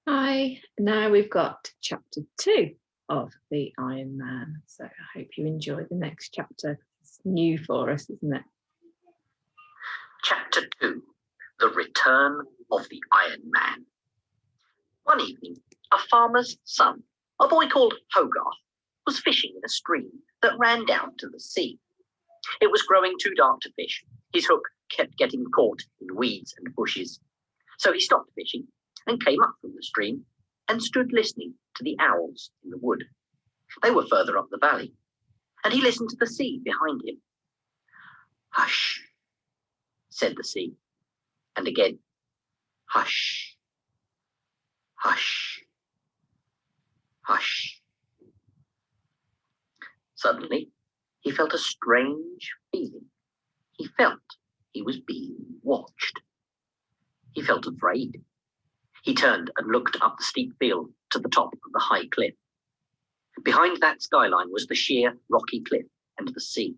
Hi, now we've got chapter 2 of the Iron Man. So I hope you enjoy the next chapter. It's new for us, isn't it? Chapter 2, The Return of the Iron Man. One evening, a farmer's son, a boy called Hogarth, was fishing in a stream that ran down to the sea. It was growing too dark to fish. His hook kept getting caught in weeds and bushes. So he stopped fishing and came up from the stream and stood listening to the owls in the wood. They were further up the valley, and he listened to the sea behind him. "Hush," said the sea, and again, "Hush, hush, hush." Suddenly, he felt a strange feeling. He felt he was being watched. He felt afraid. He turned and looked up the steep field to the top of the high cliff. Behind that skyline was the sheer, rocky cliff and the sea.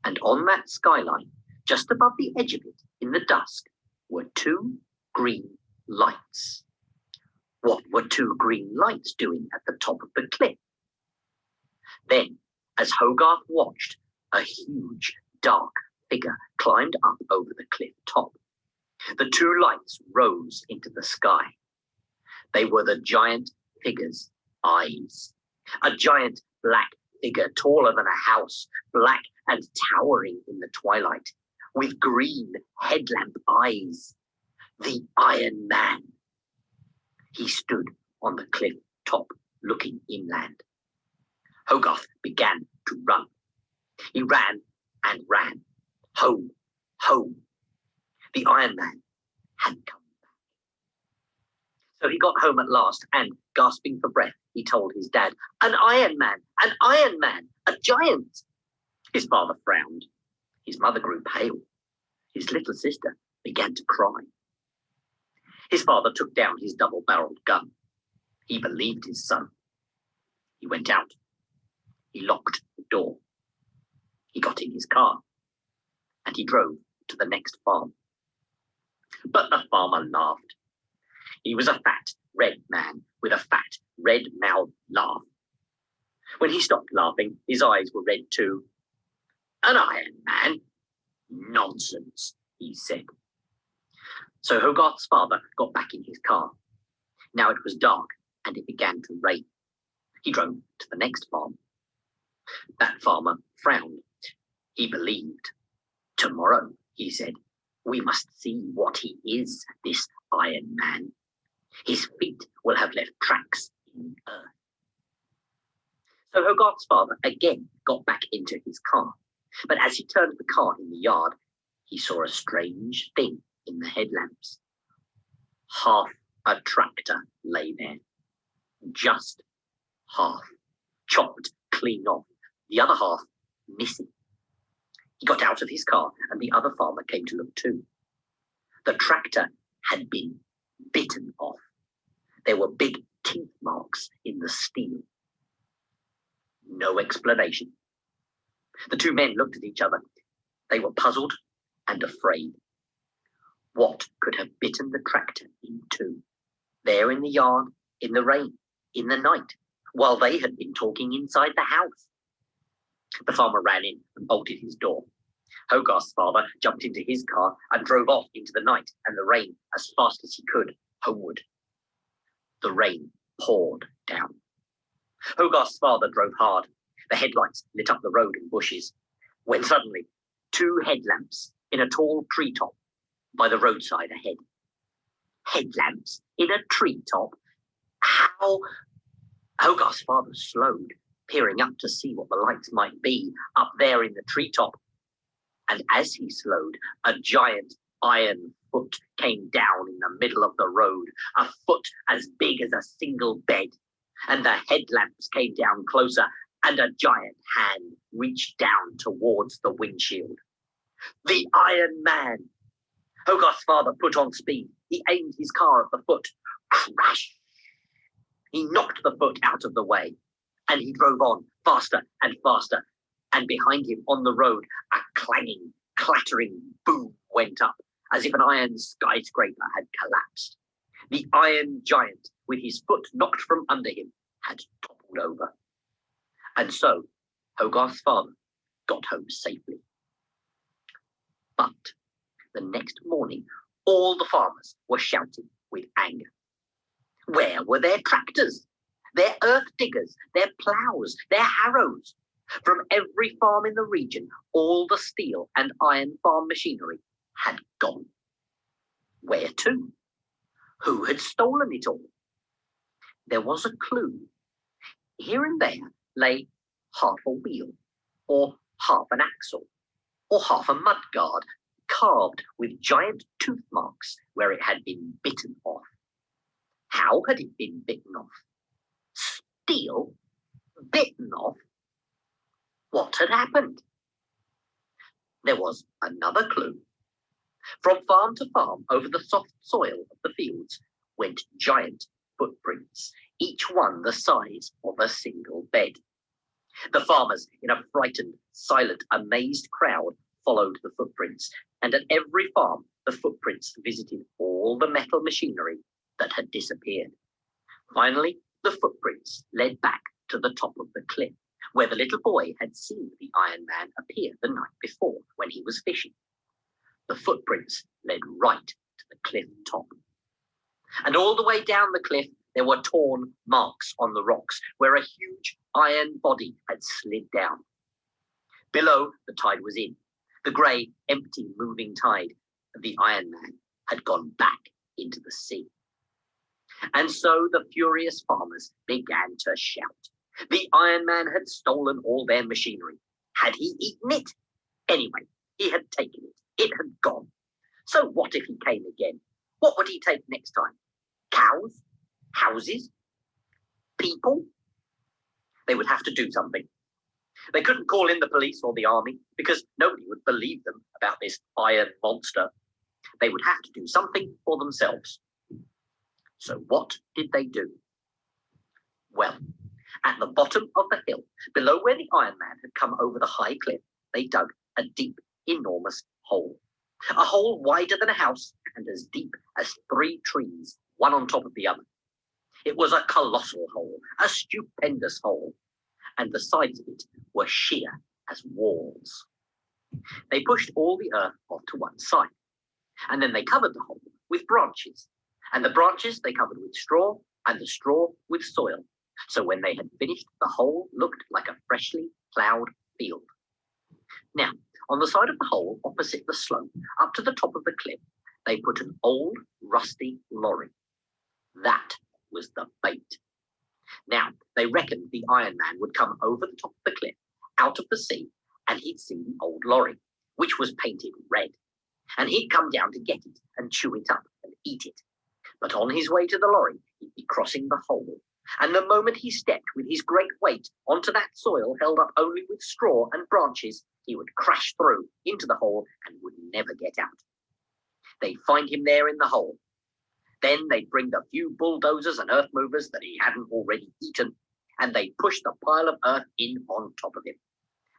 And on that skyline, just above the edge of it, in the dusk, were two green lights. What were two green lights doing at the top of the cliff? Then, as Hogarth watched, a huge, dark figure climbed up over the cliff top. The two lights rose into the sky. They were the giant figure's eyes. A giant black figure taller than a house, black and towering in the twilight, with green headlamp eyes. The Iron Man. He stood on the cliff top, looking inland. Hogarth began to run. He ran and ran. Home, home. The Iron Man had come back. So he got home at last and, gasping for breath, he told his dad, "An Iron Man, a giant." His father frowned. His mother grew pale. His little sister began to cry. His father took down his double-barreled gun. He believed his son. He went out. He locked the door. He got in his car, and he drove to the next farm. But the farmer laughed. He was a fat, red man with a fat, red-mouthed laugh. When he stopped laughing, his eyes were red too. "An Iron Man? Nonsense," he said. So Hogarth's father got back in his car. Now it was dark, and it began to rain. He drove to the next farm. That farmer frowned. He believed. "Tomorrow," he said, "we must see what he is, this Iron Man. His feet will have left tracks in the earth." So Hogarth's father again got back into his car. But as he turned the car in the yard, he saw a strange thing in the headlamps. Half a tractor lay there. Just half. Chopped clean off. The other half missing. He got out of his car, and the other farmer came to look too. The tractor had been bitten off. There were big teeth marks in the steel. No explanation. The two men looked at each other. They were puzzled and afraid. What could have bitten the tractor in two? There in the yard, in the rain, in the night, while they had been talking inside the house. The farmer ran in and bolted his door. Hogarth's father jumped into his car and drove off into the night and the rain as fast as he could, homeward. The rain poured down. Hogarth's father drove hard. The headlights lit up the road and bushes, when suddenly two headlamps in a tall treetop by the roadside ahead. Headlamps in a treetop? How? Hogarth's father slowed, peering up to see what the lights might be up there in the treetop. And as he slowed, a giant iron foot came down in the middle of the road, a foot as big as a single bed. And the headlamps came down closer, and a giant hand reached down towards the windshield. The Iron Man! Hogarth's father put on speed. He aimed his car at the foot. Crash! He knocked the foot out of the way, and he drove on faster and faster. And behind him on the road, a clanging, clattering boom went up, as if an iron skyscraper had collapsed. The iron giant, with his foot knocked from under him, had toppled over. And so Hogarth's father got home safely. But the next morning, all the farmers were shouting with anger. Where were their tractors, their earth diggers, their ploughs, their harrows? From every farm in the region, all the steel and iron farm machinery had gone. Where to? Who had stolen it all? There was a clue. Here and there lay half a wheel, or half an axle, or half a mudguard, carved with giant tooth marks where it had been bitten off. How had it been bitten off? Steel? Bitten off? What had happened? There was another clue. From farm to farm, over the soft soil of the fields, went giant footprints, each one the size of a single bed. The farmers, in a frightened, silent, amazed crowd, followed the footprints, and at every farm the footprints visited all the metal machinery that had disappeared. Finally, the footprints led back to the top of the cliff, where the little boy had seen the Iron Man appear the night before when he was fishing. The footprints led right to the cliff top. And all the way down the cliff, there were torn marks on the rocks where a huge iron body had slid down. Below, the tide was in. The grey, empty, moving tide of the Iron Man had gone back into the sea. And so the furious farmers began to shout. The Iron Man had stolen all their machinery. Had he eaten it? Anyway, he had taken it. It had gone. So what if he came again? What would he take next time? Cows? Houses? People? They would have to do something. They couldn't call in the police or the army because nobody would believe them about this iron monster. They would have to do something for themselves. So what did they do? Well, at the bottom of the hill, below where the Iron Man had come over the high cliff, they dug a deep, enormous hole. A hole wider than a house and as deep as 3 trees, one on top of the other. It was a colossal hole, a stupendous hole, and the sides of it were sheer as walls. They pushed all the earth off to one side, and then they covered the hole with branches, and the branches they covered with straw, and the straw with soil. So when they had finished, the hole looked like a freshly ploughed field. Now, on the side of the hole, opposite the slope, up to the top of the cliff, they put an old, rusty lorry. That was the bait. Now, they reckoned the Iron Man would come over the top of the cliff, out of the sea, and he'd see the old lorry, which was painted red. And he'd come down to get it and chew it up and eat it. But on his way to the lorry, he'd be crossing the hole. And the moment he stepped with his great weight onto that soil held up only with straw and branches, he would crash through into the hole and would never get out. They'd find him there in the hole. Then they'd bring the few bulldozers and earth movers that he hadn't already eaten, and they'd push the pile of earth in on top of him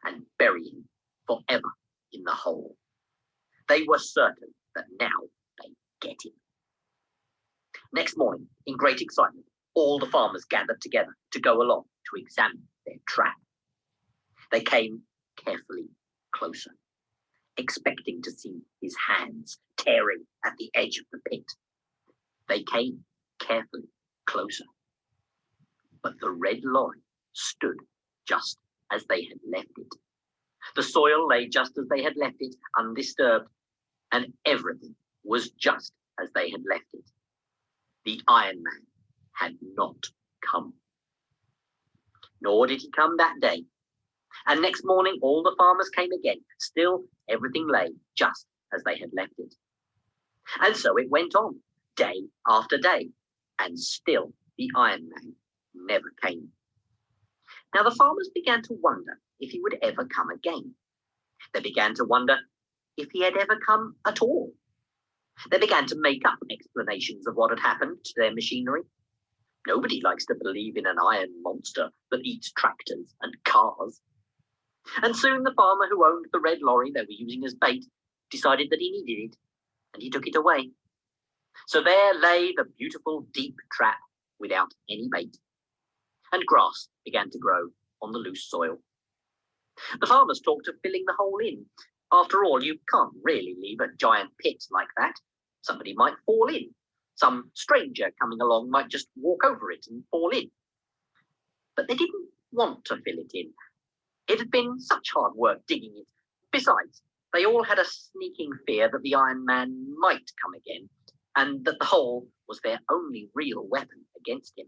and bury him forever in the hole. They were certain that now they'd get him. Next morning, in great excitement, all the farmers gathered together to go along to examine their trap. They came carefully closer, expecting to see his hands tearing at the edge of the pit. They came carefully closer. But the red lorry stood just as they had left it. The soil lay just as they had left it, undisturbed, and everything was just as they had left it. The Iron Man had not come. Nor did he come that day. And next morning all the farmers came again. Still, everything lay just as they had left it. And so it went on, day after day, and still the Iron Man never came. Now the farmers began to wonder if he would ever come again. They began to wonder if he had ever come at all. They began to make up explanations of what had happened to their machinery. Nobody likes to believe in an iron monster that eats tractors and cars. And soon the farmer who owned the red lorry they were using as bait decided that he needed it, and he took it away. So there lay the beautiful deep trap without any bait, and grass began to grow on the loose soil. The farmers talked of filling the hole in. After all, you can't really leave a giant pit like that. Somebody might fall in. Some stranger coming along might just walk over it and fall in. But they didn't want to fill it in. It had been such hard work digging it. Besides, they all had a sneaking fear that the Iron Man might come again, and that the hole was their only real weapon against him.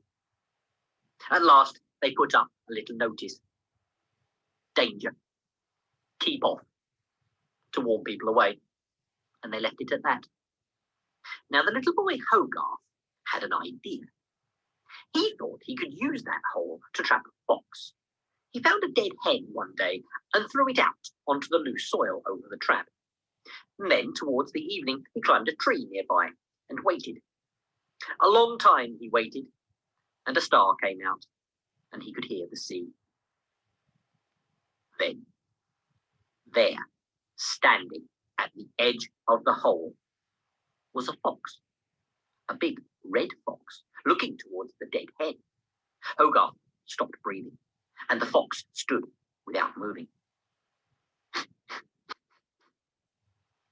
At last, they put up a little notice. Danger. Keep off. To warn people away. And they left it at that. Now, the little boy Hogarth had an idea. He thought he could use that hole to trap a fox. He found a dead hen one day and threw it out onto the loose soil over the trap. And then, towards the evening, he climbed a tree nearby and waited. A long time he waited, and a star came out, and he could hear the sea. Then, there, standing at the edge of the hole, was a fox, a big red fox, looking towards the dead hen. Hogarth stopped breathing, and the fox stood without moving.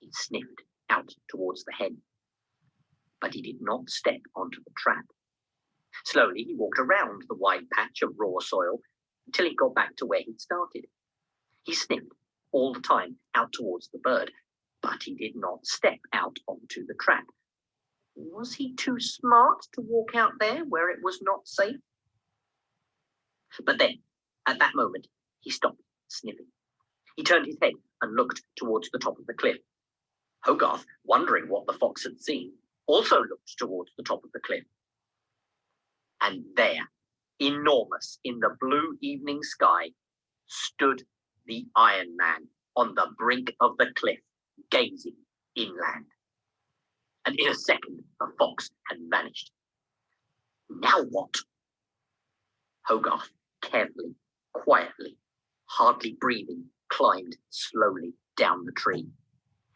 He sniffed out towards the hen, but he did not step onto the trap. Slowly he walked around the wide patch of raw soil until he got back to where he'd started. He sniffed all the time out towards the bird, but he did not step out onto the trap. Was he too smart to walk out there where it was not safe? But then, at that moment, he stopped sniffing. He turned his head and looked towards the top of the cliff. Hogarth, wondering what the fox had seen, also looked towards the top of the cliff. And there, enormous in the blue evening sky, stood the Iron Man on the brink of the cliff, gazing inland. And in a second, the fox had vanished. Now what? Hogarth, carefully, quietly, hardly breathing, climbed slowly down the tree.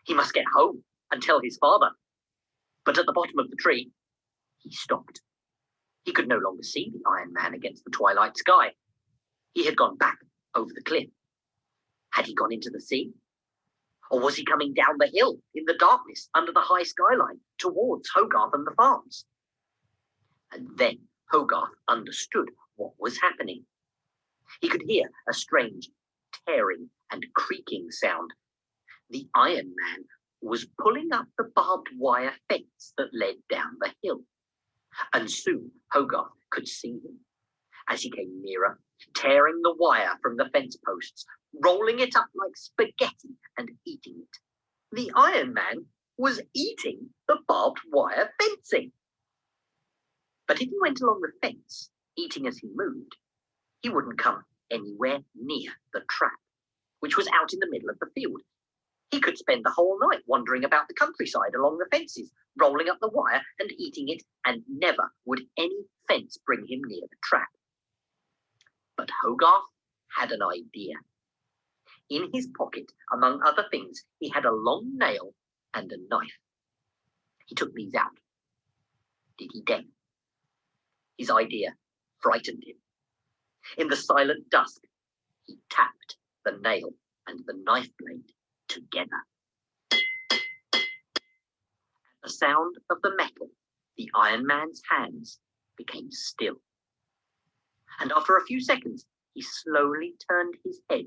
He must get home and tell his father. But at the bottom of the tree, he stopped. He could no longer see the Iron Man against the twilight sky. He had gone back over the cliff. Had he gone into the sea? Or was he coming down the hill in the darkness under the high skyline towards Hogarth and the farms? And then Hogarth understood what was happening. He could hear a strange tearing and creaking sound. The Iron Man was pulling up the barbed wire fence that led down the hill. And soon Hogarth could see him as he came nearer, tearing the wire from the fence posts, rolling it up like spaghetti and eating it. The Iron Man was eating the barbed wire fencing. But if he went along the fence, eating as he moved, he wouldn't come anywhere near the trap, which was out in the middle of the field. He could spend the whole night wandering about the countryside along the fences, rolling up the wire and eating it, and never would any fence bring him near the trap. But Hogarth had an idea. In his pocket, among other things, he had a long nail and a knife. He took these out. Did he dare? His idea frightened him. In the silent dusk, he tapped the nail and the knife blade together. At the sound of the metal, the Iron Man's hands became still. And after a few seconds, he slowly turned his head,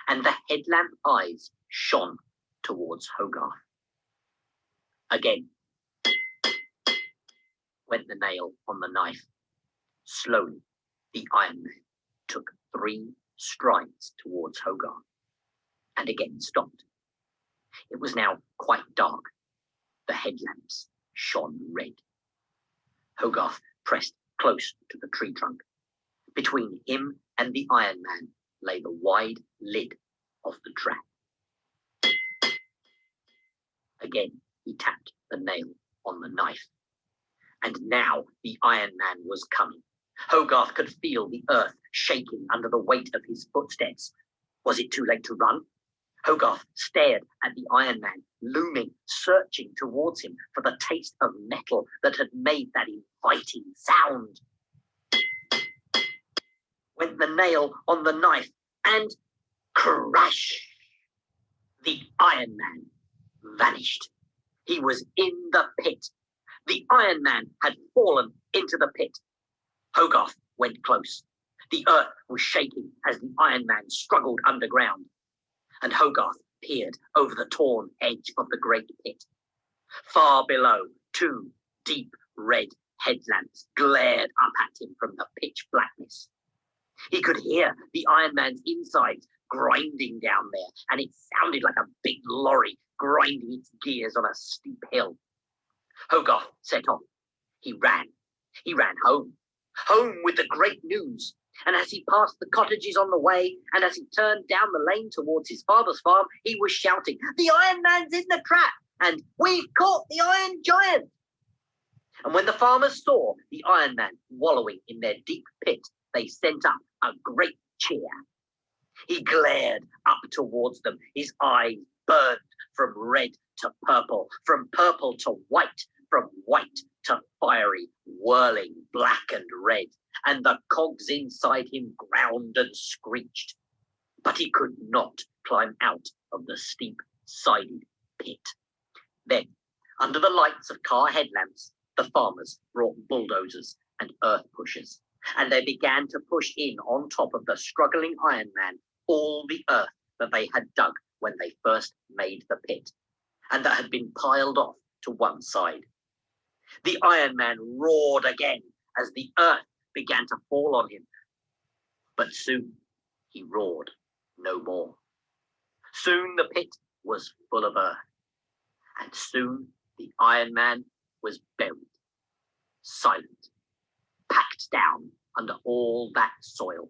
and the headlamp eyes shone towards Hogarth. Again went the nail on the knife. Slowly, the Iron Man took 3 strides towards Hogarth, and again stopped. It was now quite dark. The headlamps shone red. Hogarth pressed close to the tree trunk. Between him and the Iron Man lay the wide lid of the trap. Again, he tapped the nail on the knife. And now the Iron Man was coming. Hogarth could feel the earth shaking under the weight of his footsteps. Was it too late to run? Hogarth stared at the Iron Man, looming, searching towards him for the taste of metal that had made that inviting sound. Went the nail on the knife, and crash! The Iron Man vanished. He was in the pit. The Iron Man had fallen into the pit. Hogarth went close. The earth was shaking as the Iron Man struggled underground, and Hogarth peered over the torn edge of the great pit. Far below, two deep red headlamps glared up at him from the pitch blackness. He could hear the Iron Man's insides grinding down there, and it sounded like a big lorry grinding its gears on a steep hill. Hogarth set off. He ran. He ran home. Home with the great news. And as he passed the cottages on the way, and as he turned down the lane towards his father's farm, he was shouting, "The Iron Man's in the trap! And we've caught the Iron Giant!" And when the farmers saw the Iron Man wallowing in their deep pit, they sent up a great cheer. He glared up towards them. His eyes burned from red to purple, from purple to white, from white to fiery, whirling black and red, and the cogs inside him ground and screeched. But he could not climb out of the steep-sided pit. Then, under the lights of car headlamps, the farmers brought bulldozers and earth pushers, and they began to push in on top of the struggling Iron Man all the earth that they had dug when they first made the pit, and that had been piled off to one side. The Iron Man roared again as the earth began to fall on him. But soon he roared no more. Soon the pit was full of earth, and soon the Iron Man was buried, silent, packed down under all that soil,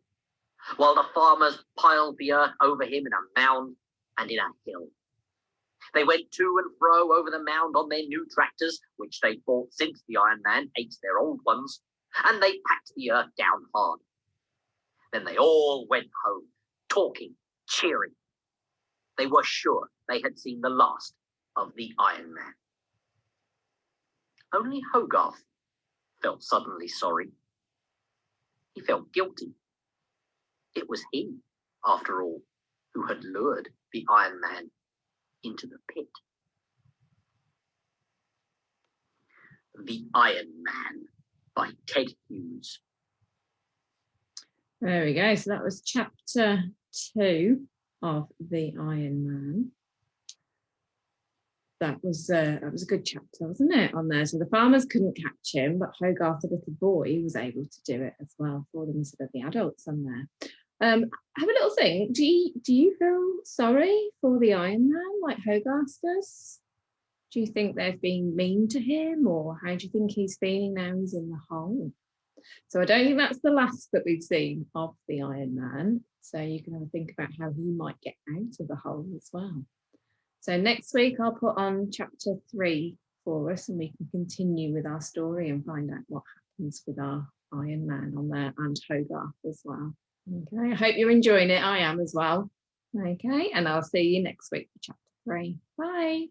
while the farmers piled the earth over him in a mound and in a hill. They went to and fro over the mound on their new tractors, which they'd bought since the Iron Man ate their old ones, and they packed the earth down hard. Then they all went home, talking, cheering. They were sure they had seen the last of the Iron Man. Only Hogarth felt suddenly sorry. He felt guilty. It was he, after all, who had lured the Iron Man into the pit. The Iron Man by Ted Hughes. There we go. So that was chapter 2 of The Iron Man. That was a good chapter, wasn't it, on there? So the farmers couldn't catch him, but Hogarth, the little boy, was able to do it as well for them instead of the adults on there. Have a little think. Do you feel sorry for the Iron Man like Hogarth does? Do you think they've been mean to him, or how do you think he's feeling now he's in the hole? So I don't think that's the last that we've seen of the Iron Man. So you can have a think about how he might get out of the hole as well. So next week I'll put on chapter 3 for us, and we can continue with our story and find out what happens with our Iron Man on there and Hogarth as well. Okay, I hope you're enjoying it. I am as well. Okay, and I'll see you next week for chapter 3. Bye.